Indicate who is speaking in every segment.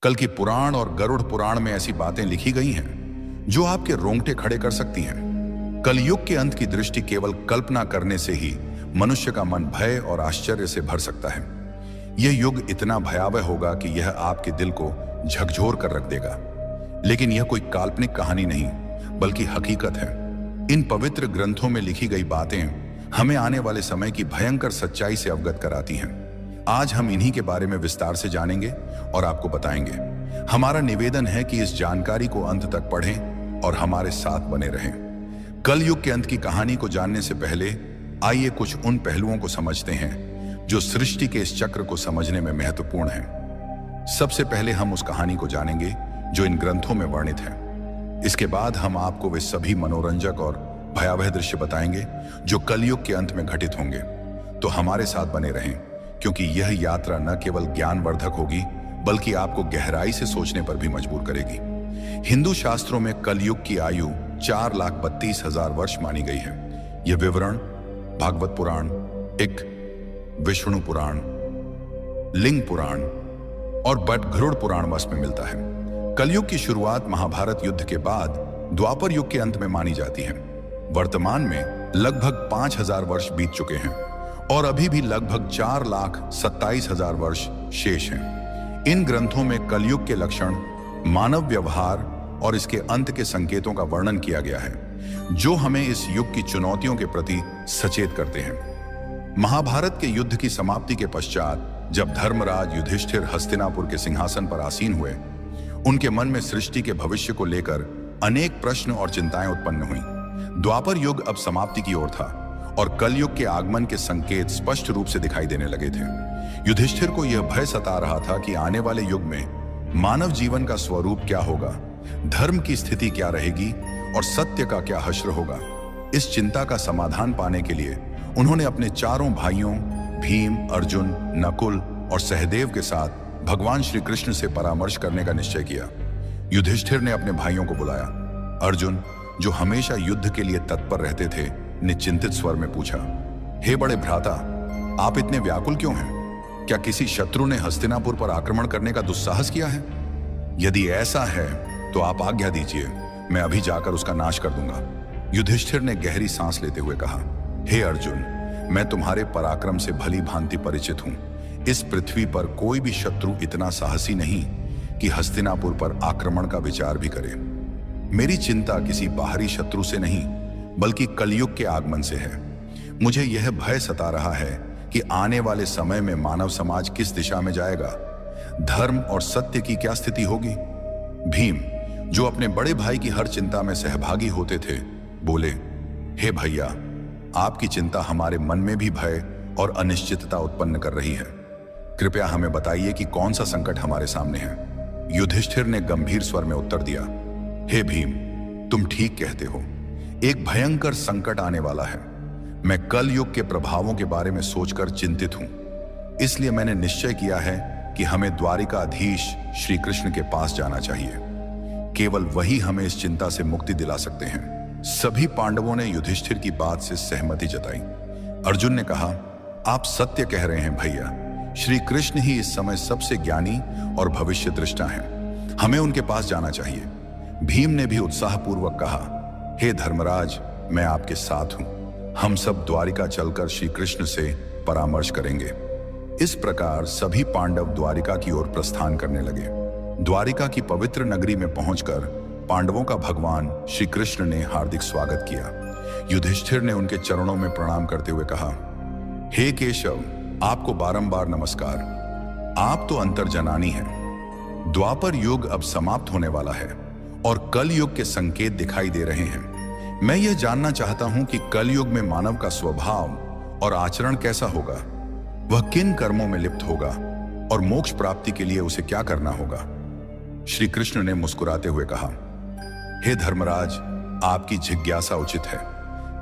Speaker 1: कल की पुराण और गरुड़ पुराण में ऐसी बातें लिखी गई हैं जो आपके रोंगटे खड़े कर सकती हैं। कलयुग के अंत की दृष्टि केवल कल्पना करने से ही मनुष्य का मन भय और आश्चर्य से भर सकता है। यह युग इतना भयावह होगा कि यह आपके दिल को झकझोर कर रख देगा। लेकिन यह कोई काल्पनिक कहानी नहीं, बल्कि हकीकत है। इन पवित्र ग्रंथों में लिखी गई बातें हमें आने वाले समय की भयंकर सच्चाई से अवगत कराती हैं। आज हम इन्हीं के बारे में विस्तार से जानेंगे और आपको बताएंगे। हमारा निवेदन है कि इस जानकारी को अंत तक पढ़ें और हमारे साथ बने रहें। कलयुग के अंत की कहानी को जानने से पहले आइए कुछ उन पहलुओं को समझते हैं जो सृष्टि के इस चक्र को समझने में महत्वपूर्ण हैं। सबसे पहले हम उस कहानी को जानेंगे जो इन ग्रंथों में वर्णित है। इसके बाद हम आपको वे सभी मनोरंजक और भयावह दृश्य बताएंगे जो कलयुग के अंत में घटित होंगे। तो हमारे साथ बने रहें, क्योंकि यह यात्रा न केवल ज्ञानवर्धक होगी बल्कि आपको गहराई से सोचने पर भी मजबूर करेगी। हिंदू शास्त्रों में कलयुग की आयु 4,32,000 वर्ष मानी गई है। यह विवरण भागवत पुराण, एक विष्णु पुराण, लिंग पुराण और गरुड़ पुराण वश में मिलता है। कलयुग की शुरुआत महाभारत युद्ध के बाद द्वापर युग के अंत में मानी जाती है। वर्तमान में लगभग 5,000 वर्ष बीत चुके हैं और अभी भी लगभग 4,27,000 वर्ष शेष हैं। इन ग्रंथों में कलयुग के लक्षण, मानव व्यवहार और इसके अंत के संकेतों का वर्णन किया गया है, जो हमें इस युग की चुनौतियों के प्रति सचेत करते हैं। महाभारत के युद्ध की समाप्ति के पश्चात जब धर्मराज युधिष्ठिर हस्तिनापुर के सिंहासन पर आसीन हुए, उनके मन में सृष्टि के भविष्य को लेकर अनेक प्रश्न और चिंताएं उत्पन्न हुई। द्वापर युग अब समाप्ति की ओर था और कलयुग के आगमन के संकेत स्पष्ट रूप से दिखाई देने लगे थे। युधिष्ठिर को यह भय सता रहा था कि आने वाले युग में मानव जीवन का स्वरूप क्या होगा, धर्म की स्थिति क्या रहेगी और सत्य का क्या हश्र होगा। इस चिंता का समाधान पाने के लिए उन्होंने अपने चारों भाइयों भीम, अर्जुन, नकुल और सहदेव के साथ भगवान श्री कृष्ण से परामर्श करने का निश्चय किया। युधिष्ठिर ने अपने भाइयों को बुलाया। अर्जुन, जो हमेशा युद्ध के लिए तत्पर रहते थे, ने चिंतित स्वर में पूछा, हे बड़े भ्राता, आप इतने व्याकुल क्यों हैं? क्या किसी शत्रु ने हस्तिनापुर पर आक्रमण करने का दुस्साहस किया है? यदि ऐसा है तो आप आज्ञा दीजिए, मैं अभी जाकर उसका नाश कर दूंगा। युधिष्ठिर ने गहरी सांस लेते हुए कहा, हे अर्जुन, मैं तुम्हारे पराक्रम से भली भांति परिचित हूं। इस पृथ्वी पर कोई भी शत्रु इतना साहसी नहीं कि हस्तिनापुर पर आक्रमण का विचार भी करे। मेरी चिंता किसी बाहरी शत्रु से नहीं बल्कि कलयुग के आगमन से है। मुझे यह भय सता रहा है कि आने वाले समय में मानव समाज किस दिशा में जाएगा, धर्म और सत्य की क्या स्थिति होगी। भीम, जो अपने बड़े भाई की हर चिंता में सहभागी होते थे, बोले, हे भैया, आपकी चिंता हमारे मन में भी भय और अनिश्चितता उत्पन्न कर रही है। कृपया हमें बताइए कि कौन सा संकट हमारे सामने है। युधिष्ठिर ने गंभीर स्वर में उत्तर दिया, हे भीम, तुम ठीक कहते हो। एक भयंकर संकट आने वाला है। मैं कल युग के प्रभावों के बारे में सोचकर चिंतित हूं। इसलिए मैंने निश्चय किया है कि हमें द्वारिकाधीश श्री कृष्ण के पास जाना चाहिए। केवल वही हमें इस चिंता से मुक्ति दिला सकते हैं। सभी पांडवों ने युधिष्ठिर की बात से सहमति जताई। अर्जुन ने कहा, आप सत्य कह रहे हैं भैया। श्री कृष्ण ही इस समय सबसे ज्ञानी और भविष्य दृष्टा हैं। हमें उनके पास जाना चाहिए। भीम ने भी उत्साहपूर्वक कहा, हे धर्मराज, मैं आपके साथ हूं। हम सब द्वारिका चलकर श्री कृष्ण से परामर्श करेंगे। इस प्रकार सभी पांडव द्वारिका की ओर प्रस्थान करने लगे। द्वारिका की पवित्र नगरी में पहुंचकर पांडवों का भगवान श्री कृष्ण ने हार्दिक स्वागत किया। युधिष्ठिर ने उनके चरणों में प्रणाम करते हुए कहा, हे केशव, आपको बारंबार नमस्कार। आप तो अंतर्जनानी हैं। द्वापर युग अब समाप्त होने वाला है और कल युग के संकेत दिखाई दे रहे हैं। मैं यह जानना चाहता हूं कि कल युग में मानव का स्वभाव और आचरण कैसा होगा, वह किन कर्मों में लिप्त होगा और मोक्ष प्राप्ति के लिए उसे क्या करना होगा। श्री कृष्ण ने मुस्कुराते हुए कहा, हे धर्मराज, आपकी जिज्ञासा उचित है।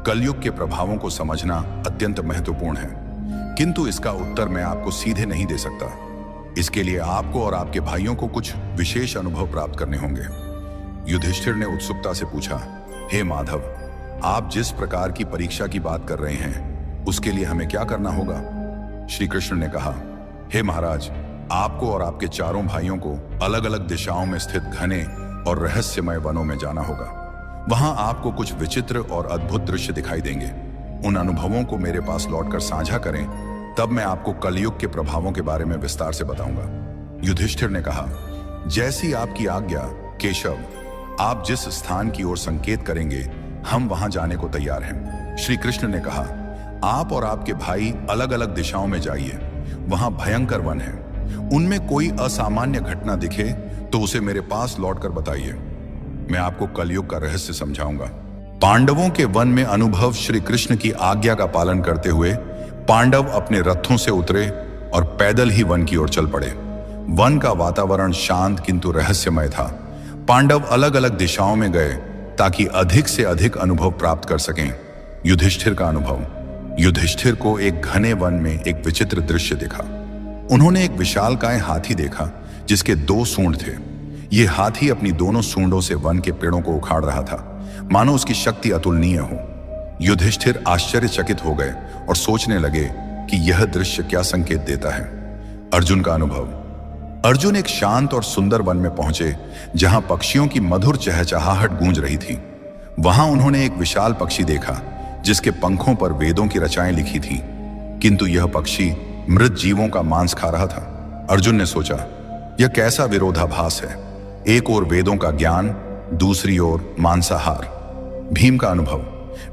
Speaker 1: कलयुग के प्रभावों को समझना अत्यंत महत्वपूर्ण है, किंतु इसका उत्तर मैं आपको सीधे नहीं दे सकता। इसके लिए आपको और आपके भाइयों को कुछ विशेष अनुभव प्राप्त करने होंगे। युधिष्ठिर ने उत्सुकता से पूछा, हे माधव, आप जिस प्रकार की परीक्षा की बात कर रहे हैं, उसके लिए हमें क्या करना होगा? श्री कृष्ण ने कहा, हे महाराज, आपको और आपके चारों भाइयों को अलग अलग दिशाओं में स्थित घने और रहस्यमय वनों में जाना होगा। वहां आपको कुछ विचित्र और अद्भुत दृश्य दिखाई देंगे। उन अनुभवों को मेरे पास लौटकर साझा करें, तब मैं आपको कलयुग के प्रभावों के बारे में विस्तार से बताऊंगा। युधिष्ठिर ने कहा, जैसी आपकी आज्ञा केशव, आप जिस स्थान की ओर संकेत करेंगे हम वहां जाने को तैयार हैं। श्री कृष्ण ने कहा, आप और आपके भाई अलग अलग दिशाओं में जाइए। वहां भयंकर वन है। उनमें कोई असामान्य घटना दिखे तो उसे मेरे पास लौटकर बताइए। मैं आपको कलयुग का रहस्य समझाऊंगा। पांडवों के वन में अनुभव श्री कृष्ण की आज्ञा का पालन करते हुए पांडव अपने रथों से उतरे और पैदल ही वन की ओर चल पड़े। वन का वातावरण शांत किंतु रहस्यमय था। पांडव अलग अलग दिशाओं में गए ताकि अधिक से अधिक अनुभव प्राप्त कर सकें। युधिष्ठिर का अनुभव। युधिष्ठिर को एक घने वन में एक विचित्र दृश्य दिखा। उन्होंने एक विशालकाय हाथी देखा जिसके 2 सूंड थे। यह हाथी अपनी दोनों सूंडों से वन के पेड़ों को उखाड़ रहा था, मानो उसकी शक्ति अतुलनीय हो। युधिष्ठिर आश्चर्यचकित हो गए और सोचने लगे कि यह दृश्य क्या संकेत देता है। अर्जुन का अनुभव। अर्जुन एक शांत और सुंदर वन में पहुंचे जहां पक्षियों की मधुर चहचहाहट गूंज रही थी। वहां उन्होंने एक विशाल पक्षी देखा जिसके पंखों पर वेदों की रचाएं लिखी थीं, किंतु यह पक्षी मृत जीवों का मांस खा रहा था। अर्जुन ने सोचा, यह कैसा विरोधाभास है। एक ओर वेदों का ज्ञान, दूसरी ओर मांसाहार। भीम का अनुभव।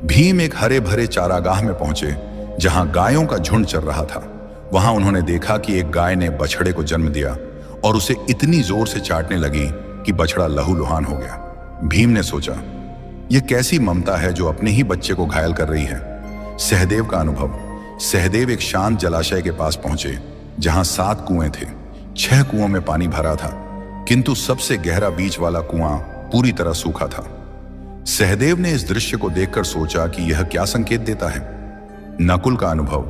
Speaker 1: भीम एक हरे भरे चारागाह में पहुंचे जहां गायों का झुंड चल रहा था। वहां उन्होंने देखा कि एक गाय ने बछड़े को जन्म दिया और उसे इतनी जोर से चाटने लगी कि बछड़ा लहूलुहान हो गया। भीम ने सोचा, यह कैसी ममता है जो अपने ही बच्चे को घायल कर रही है। सहदेव का अनुभव। सहदेव एक शांत जलाशय के पास पहुंचे जहां 7 कुएं थे। 6 कुओं में पानी भरा था, किंतु सबसे गहरा बीच वाला कुआं पूरी तरह सूखा था। सहदेव ने इस दृश्य को देखकर सोचा कि यह क्या संकेत देता है। नकुल का अनुभव।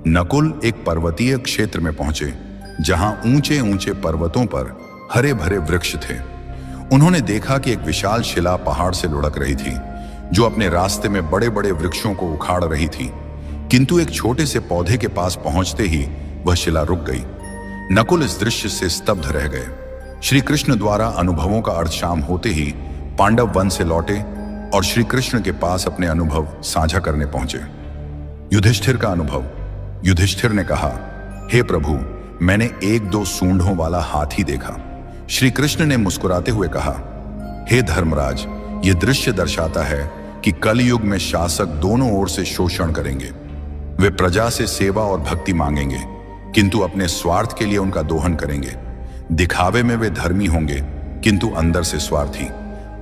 Speaker 1: नकुल एक पर्वतीय क्षेत्र में पहुंचे जहां ऊंचे ऊंचे पर्वतों पर हरे भरे वृक्ष थे। उन्होंने देखा कि एक विशाल शिला पहाड़ से लुढ़क रही थी जो अपने रास्ते में बड़े बड़े वृक्षों को उखाड़ रही थी, किंतु एक छोटे से पौधे के पास पहुंचते ही वह शिला रुक गई। नकुल इस दृश्य से स्तब्ध रह गए। श्री कृष्ण द्वारा अनुभवों का अर्थ शाम होते ही पांडव वन से लौटे और श्री कृष्ण के पास अपने अनुभव साझा करने पहुंचे। युधिष्ठिर का अनुभव। युधिष्ठिर ने कहा, हे प्रभु, मैंने 1-2 सूंडों वाला हाथी देखा। श्री कृष्ण ने मुस्कुराते हुए कहा, हे धर्मराज, यह दृश्य दर्शाता है कि कलयुग में शासक दोनों ओर से शोषण करेंगे। वे प्रजा से सेवा और भक्ति मांगेंगे, किंतु अपने स्वार्थ के लिए उनका दोहन करेंगे। दिखावे में वे धर्मी होंगे, किंतु अंदर से स्वार्थी।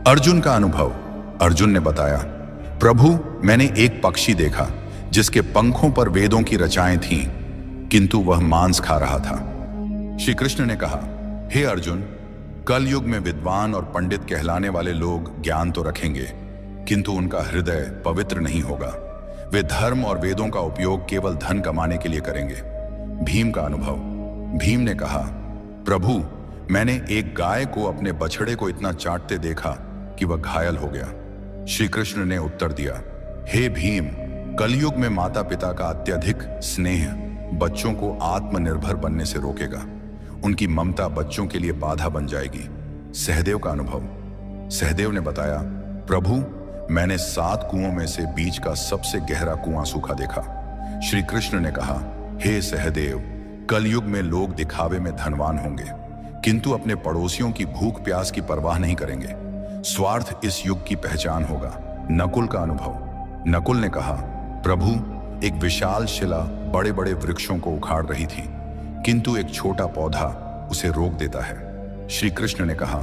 Speaker 1: अर्जुन का अनुभव। अर्जुन ने बताया, प्रभु, मैंने एक पक्षी देखा जिसके पंखों पर वेदों की रचाएं थीं, किंतु वह मांस खा रहा था। श्री कृष्ण ने कहा, हे अर्जुन, कलयुग में विद्वान और पंडित कहलाने वाले लोग ज्ञान तो रखेंगे, किंतु उनका हृदय पवित्र नहीं होगा। वे धर्म और वेदों का उपयोग केवल धन कमाने के लिए करेंगे। भीम का अनुभव। भीम ने कहा, प्रभु, मैंने एक गाय को अपने बछड़े को इतना चाटते देखा कि वह घायल हो गया। श्री कृष्ण ने उत्तर दिया, हे भीम, कलयुग में माता पिता का अत्यधिक स्नेह बच्चों को आत्मनिर्भर बनने से रोकेगा। उनकी ममता बच्चों के लिए बाधा बन जाएगी। सहदेव का अनुभव। सहदेव ने बताया, प्रभु, मैंने 7 कुओं में से बीच का सबसे गहरा कुआं सूखा देखा। श्री कृष्ण ने कहा, हे सहदेव, कलयुग में लोग दिखावे में धनवान होंगे, किंतु अपने पड़ोसियों की भूख प्यास की परवाह नहीं करेंगे। स्वार्थ इस युग की पहचान होगा। नकुल का अनुभव। नकुल ने कहा, प्रभु, एक विशाल शिला बड़े बड़े वृक्षों को उखाड़ रही थी, किंतु एक छोटा पौधा उसे रोक देता है। श्री कृष्ण ने कहा,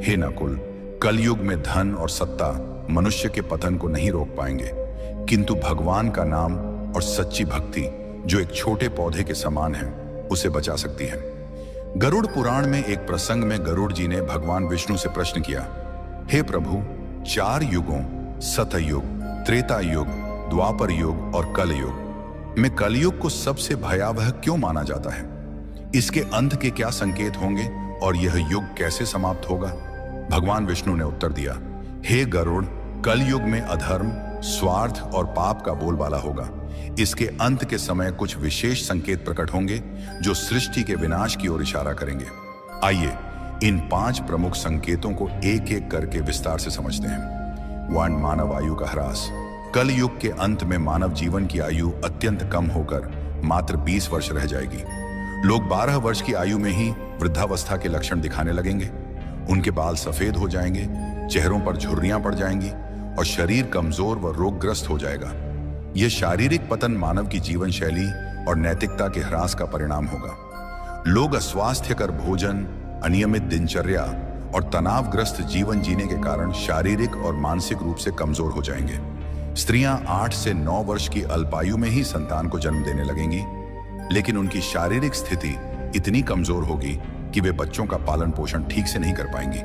Speaker 1: हे नकुल, कलयुग में धन और सत्ता मनुष्य के पतन को नहीं रोक पाएंगे, किंतु भगवान का नाम और सच्ची भक्ति जो एक छोटे पौधे के समान है उसे बचा सकती है। गरुड़ पुराण में एक प्रसंग में गरुड़ जी ने भगवान विष्णु से प्रश्न किया, हे प्रभु, 4 युगों सतयुग, त्रेता युग, द्वापर युग और कलयुग में कलयुग को सबसे भयावह क्यों माना जाता है? इसके अंत के क्या संकेत होंगे और यह युग कैसे समाप्त होगा? भगवान विष्णु ने उत्तर दिया, हे गरुड़, कलयुग में अधर्म, स्वार्थ और पाप का बोलबाला होगा। इसके अंत के समय कुछ विशेष संकेत प्रकट होंगे जो सृष्टि के विनाश की ओर इशारा करेंगे। आइए इन 5 प्रमुख संकेतों को एक एक करके विस्तार से समझते हैं। 1. मानव आयु का ह्रास। कल युग के अंत में मानव जीवन की आयु अत्यंत कम होकर मात्र 20 वर्ष रह जाएगी। लोग 12 वर्ष की आयु में ही वृद्धावस्था के लक्षण दिखाने लगेंगे। उनके बाल सफेद हो जाएंगे, चेहरों पर झुर्रियां पड़ जाएंगी और शरीर कमजोर व रोगग्रस्त हो जाएगा। यह शारीरिक पतन मानव की जीवन शैली और नैतिकता के ह्रास का परिणाम होगा। लोग अस्वास्थ्यकर भोजन, अनियमित दिनचर्या और तनावग्रस्त जीवन जीने के कारण शारीरिक और मानसिक रूप से कमजोर हो जाएंगे। स्त्रियां 8 से 9 वर्ष की अल्पायु में ही संतान को जन्म देने लगेंगी, लेकिन उनकी शारीरिक स्थिति इतनी कमजोर होगी कि वे बच्चों का पालन पोषण ठीक से नहीं कर पाएंगी।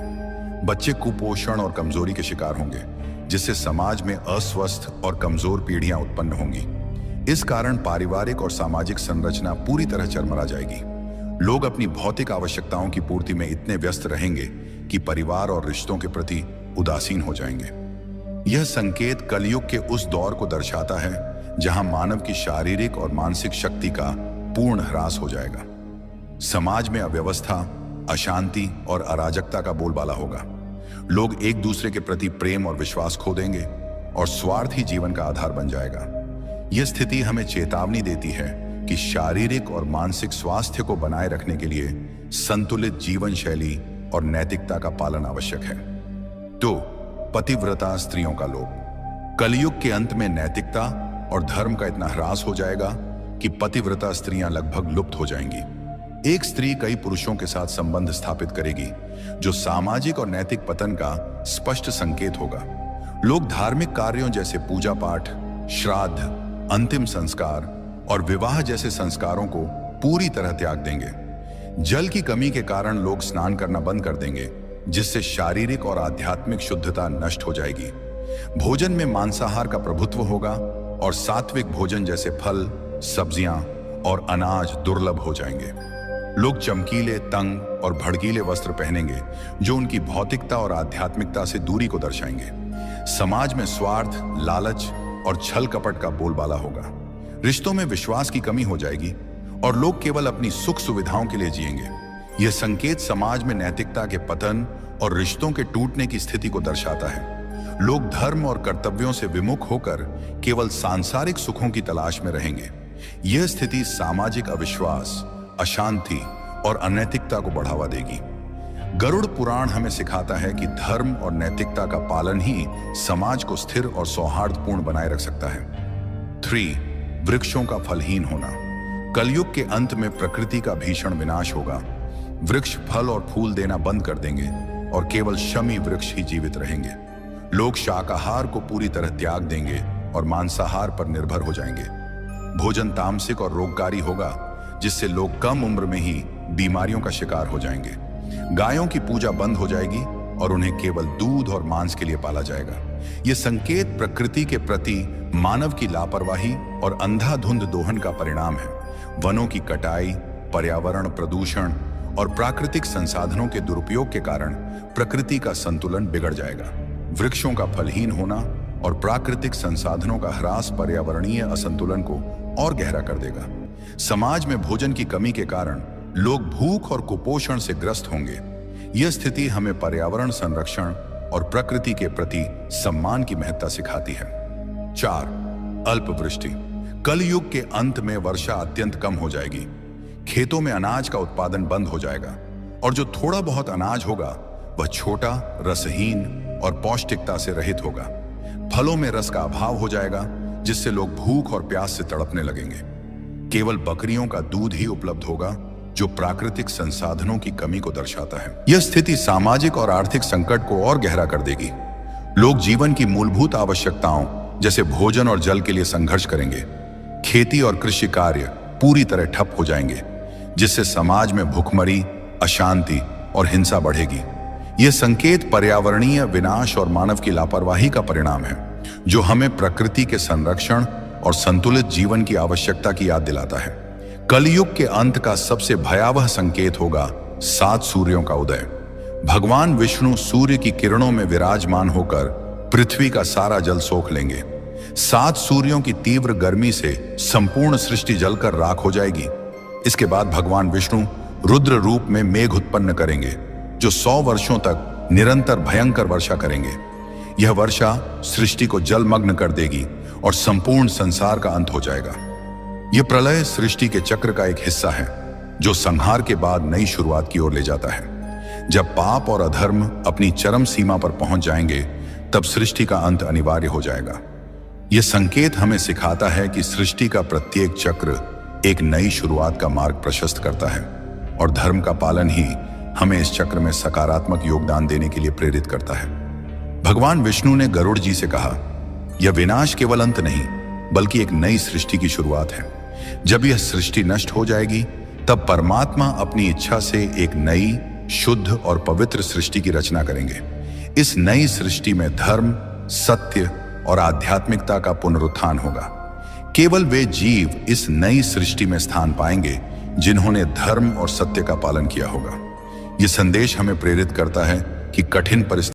Speaker 1: बच्चे कुपोषण और कमजोरी के शिकार होंगे, जिससे समाज में अस्वस्थ और कमजोर पीढ़ियां उत्पन्न होंगी। इस कारण पारिवारिक और सामाजिक संरचना पूरी तरह चरमरा जाएगी। लोग अपनी भौतिक आवश्यकताओं की पूर्ति में इतने व्यस्त रहेंगे कि परिवार और रिश्तों के प्रति उदासीन हो जाएंगे। यह संकेत कलयुग के उस दौर को दर्शाता है जहां मानव की शारीरिक और मानसिक शक्ति का पूर्ण ह्रास हो जाएगा। समाज में अव्यवस्था, अशांति और अराजकता का बोलबाला होगा। लोग एक दूसरे के प्रति प्रेम और विश्वास खो देंगे और स्वार्थ ही जीवन का आधार बन जाएगा। यह स्थिति हमें चेतावनी देती है कि शारीरिक और मानसिक स्वास्थ्य को बनाए रखने के लिए संतुलित जीवन शैली और नैतिकता का पालन आवश्यक है। 2. पतिव्रता स्त्रियों का लोभ। कलयुग के अंत में नैतिकता और धर्म का इतना ह्रास हो जाएगा कि पतिव्रता स्त्रियां लगभग लुप्त हो जाएंगी। एक स्त्री कई पुरुषों के साथ संबंध स्थापित करेगी, जो सामाजिक और नैतिक पतन का स्पष्ट संकेत होगा। लोग धार्मिक कार्यों जैसे पूजा पाठ, श्राद्ध, अंतिम संस्कार और विवाह जैसे संस्कारों को पूरी तरह त्याग देंगे। जल की कमी के कारण लोग स्नान करना बंद कर देंगे, जिससे शारीरिक और आध्यात्मिक शुद्धता नष्ट हो जाएगी। भोजन में मांसाहार का प्रभुत्व होगा और सात्विक भोजन जैसे फल, सब्जियां और अनाज दुर्लभ हो जाएंगे। लोग चमकीले, तंग और भड़कीले वस्त्र पहनेंगे, जो उनकी भौतिकता और आध्यात्मिकता से दूरी को दर्शाएंगे। समाज में स्वार्थ, लालच और छल कपट का बोलबाला होगा। रिश्तों में विश्वास की कमी हो जाएगी और लोग केवल अपनी सुख सुविधाओं के लिए जिएंगे। यह संकेत समाज में नैतिकता के पतन और रिश्तों के टूटने की स्थिति को दर्शाता है। लोग धर्म और कर्तव्यों से विमुख होकर केवल सांसारिक सुखों की तलाश में रहेंगे। यह स्थिति सामाजिक अविश्वास, अशांति और अनैतिकता को बढ़ावा देगी। गरुड़ पुराण हमें सिखाता है कि धर्म और नैतिकता का पालन ही समाज को स्थिर और सौहार्दपूर्ण बनाए रख सकता है। 3. वृक्षों का फलहीन होना। कलयुग के अंत में प्रकृति का भीषण विनाश होगा। वृक्ष फल और फूल देना बंद कर देंगे और केवल शमी वृक्ष ही जीवित रहेंगे। लोग शाकाहार को पूरी तरह त्याग देंगे और मांसाहार पर निर्भर हो जाएंगे। भोजन तामसिक और रोगकारी होगा, जिससे लोग कम उम्र में ही बीमारियों का शिकार हो जाएंगे। गायों की पूजा बंद हो जाएगी और उन्हें केवल दूध और मांस के लिए पाला जाएगा। यह संकेत प्रकृति के प्रति मानव की लापरवाही और अंधाधुंध दोहन का परिणाम है। वनों की कटाई, पर्यावरण प्रदूषण और प्राकृतिक संसाधनों के दुरुपयोग के कारण प्रकृति का संतुलन बिगड़ जाएगा। वृक्षों का फलहीन होना और प्राकृतिक संसाधनों का ह्रास पर्यावरणीय असंतुलन को और गहरा कर देगा। समाज में भोजन की कमी के कारण लोग भूख और कुपोषण से ग्रस्त होंगे। यह स्थिति हमें पर्यावरण संरक्षण और प्रकृति के प्रति सम्मान की महत्ता सिखाती है। 4. अल्पवृष्टि। कलयुग के अंत में वर्षा अत्यंत कम हो जाएगी। खेतों में अनाज का उत्पादन बंद हो जाएगा और जो थोड़ा बहुत अनाज होगा वह छोटा, रसहीन और पौष्टिकता से रहित होगा। फलों में रस का अभाव हो जाएगा, जिससे लोग भूख और प्यास से तड़पने लगेंगे। केवल बकरियों का दूध ही उपलब्ध होगा, जो प्राकृतिक संसाधनों की कमी को दर्शाता है। यह स्थिति सामाजिक और आर्थिक संकट को और गहरा कर देगी। लोग जीवन की मूलभूत आवश्यकताओं जैसे भोजन और जल के लिए संघर्ष करेंगे। खेती और कृषि कार्य पूरी तरह ठप हो जाएंगे, जिससे समाज में भुखमरी, अशांति और हिंसा बढ़ेगी। यह संकेत पर्यावरणीय विनाश और मानव की लापरवाही का परिणाम है, जो हमें प्रकृति के संरक्षण और संतुलित जीवन की आवश्यकता की याद दिलाता है। कलयुग के अंत का सबसे भयावह संकेत होगा 7 सूर्यों का उदय। भगवान विष्णु सूर्य की किरणों में विराजमान होकर पृथ्वी का सारा जल सोख लेंगे। 7 सूर्यों की तीव्र गर्मी से संपूर्ण सृष्टि जलकर राख हो जाएगी। इसके बाद भगवान विष्णु रुद्र रूप में मेघ उत्पन्न करेंगे, जो 100 वर्षों तक निरंतर भयंकर वर्षा करेंगे। यह वर्षा सृष्टि को जलमग्न कर देगी और संपूर्ण संसार का अंत हो जाएगा। यह प्रलय सृष्टि के चक्र का एक हिस्सा है, जो संहार के बाद नई शुरुआत की ओर ले जाता है। जब पाप और अधर्म अपनी चरम सीमा पर पहुंच जाएंगे, तब सृष्टि का अंत अनिवार्य हो जाएगा। यह संकेत हमें सिखाता है कि सृष्टि का प्रत्येक चक्र एक नई शुरुआत का मार्ग प्रशस्त करता है, और धर्म का पालन ही हमें इस चक्र में सकारात्मक योगदान देने के लिए प्रेरित करता है। भगवान विष्णु ने गरुड़ जी से कहा, यह विनाश केवल अंत नहीं, बल्कि एक नई सृष्टि की शुरुआत है। जब यह सृष्टि नष्ट हो जाएगी, तब परमात्मा अपनी इच्छा से एक नई, शुद्ध और पवित्र सृष्टि की रचना करेंगे। इस नई सृष्टि में धर्म, सत्य और आध्यात्मिकता का पुनरुत्थान होगा। केवल वे जीव इस नई सृष्टि में स्थान पाएंगे जिन्होंने धर्म और सत्य का पालन किया होगा। यह संदेश हमें प्रेरित करता है कि कठिन परिस्थिति